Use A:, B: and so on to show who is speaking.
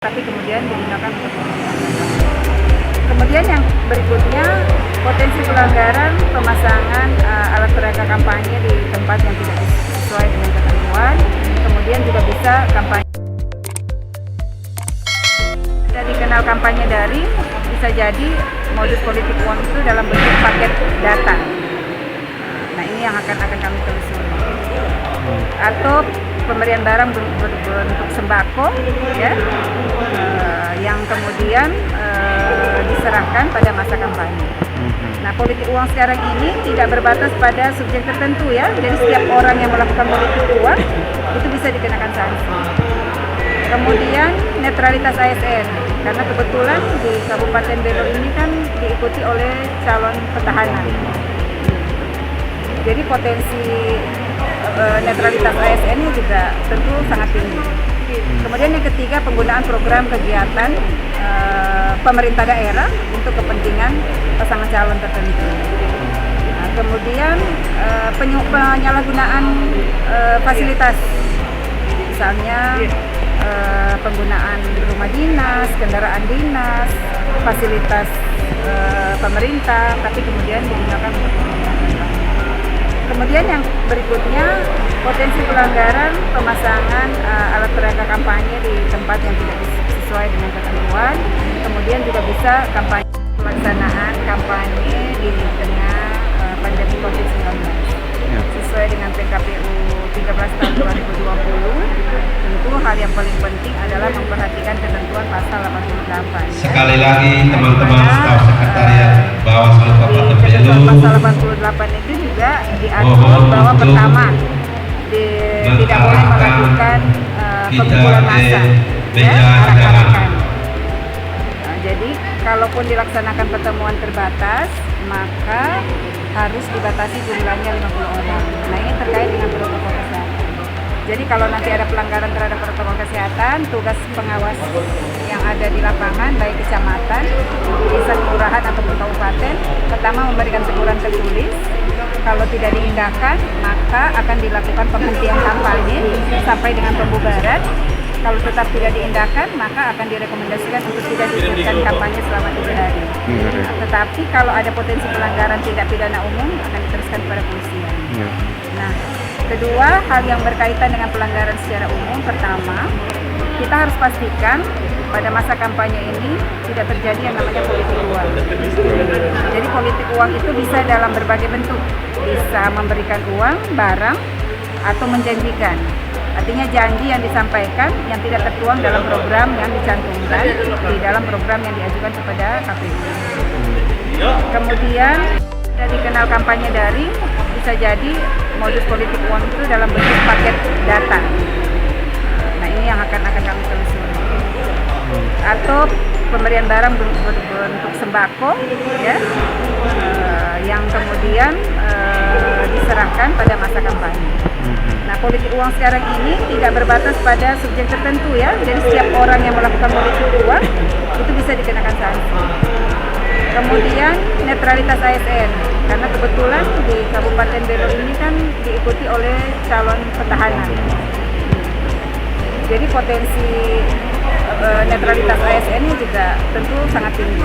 A: tapi kemudian digunakan untuk kemudian yang berikutnya potensi pelanggaran pemasangan alat peraga kampanye di tempat yang tidak sesuai dengan ketentuan, kemudian juga bisa kampanye dari kenal kampanye daring, bisa jadi modus politik uang itu dalam bentuk paket data. Nah ini yang akan kami telusuri, atau pemberian barang berbentuk sembako, ya, yang kemudian diserahkan pada masa kampanye. Nah, politik uang sekarang ini tidak berbatas pada subjek tertentu, ya. Jadi setiap orang yang melakukan politik uang itu bisa dikenakan sanksi. Kemudian netralitas ASN, karena kebetulan di Kabupaten Belo ini kan diikuti oleh calon petahana. Jadi potensi netralitas ASN-nya juga tentu sangat tinggi. Kemudian yang ketiga, penggunaan program kegiatan pemerintah daerah untuk kepentingan pasangan calon tertentu. Nah, kemudian penyalahgunaan fasilitas, misalnya penggunaan rumah dinas, kendaraan dinas, fasilitas pemerintah, tapi kemudian digunakan untuk kemudian yang berikutnya, potensi pelanggaran pemasangan alat peraga kampanye di tempat yang tidak sesuai dengan ketentuan, kemudian juga bisa pelaksanaan kampanye di tengah pandemi COVID-19 sesuai dengan PKPU 13 tahun 2020. Tentu hal yang paling penting adalah memperhatikan ketentuan pasal 88.
B: Sekali lagi teman-teman staf sekretariat Bawaslu Kabupaten Belu,
A: pasal 88 itu juga diatur bahwa pertama tidak boleh melakukan pengumpulan massa, arak-arakan. Nah, jadi kalaupun dilaksanakan pertemuan terbatas, maka harus dibatasi jumlahnya 50 orang. Nah ini terkait dengan protokol kesehatan. Jadi kalau nanti ada pelanggaran terhadap protokol kesehatan, tugas pengawas yang ada di lapangan, baik kecamatan, desa, kelurahan ataupun kabupaten, pertama memberikan teguran tertulis. Kalau tidak diindahkan, maka akan dilakukan penghentian kampanye sampai dengan pembubaran. Kalau tetap tidak diindahkan, maka akan direkomendasikan untuk tidak dilakukan kampanye selama 3 hari. Nah, tetapi kalau ada potensi pelanggaran tindak pidana umum, akan diteruskan kepada polisian. Nah, kedua, hal yang berkaitan dengan pelanggaran secara umum, pertama, kita harus pastikan pada masa kampanye ini tidak terjadi yang namanya politik uang. Jadi politik uang itu bisa dalam berbagai bentuk, bisa memberikan uang, barang, atau menjanjikan. Artinya janji yang disampaikan yang tidak tertuang dalam program yang dicantumkan di dalam program yang diajukan kepada KPU. Kemudian dari kenal kampanye daring, bisa jadi modus politik uang itu dalam bentuk paket data. Nah ini yang akan kami telusuri. Atau pemberian barang berbentuk sembako, ya, yang kemudian diserahkan pada masa kampanye. Nah, politik uang sekarang ini tidak berbatas pada subjek tertentu, ya. Jadi setiap orang yang melakukan politik uang itu bisa dikenakan sanksi. Kemudian netralitas ASN, karena kebetulan di Kabupaten Belo ini kan diikuti oleh calon petahana. Jadi potensi netralitas ASN-nya juga tentu sangat tinggi.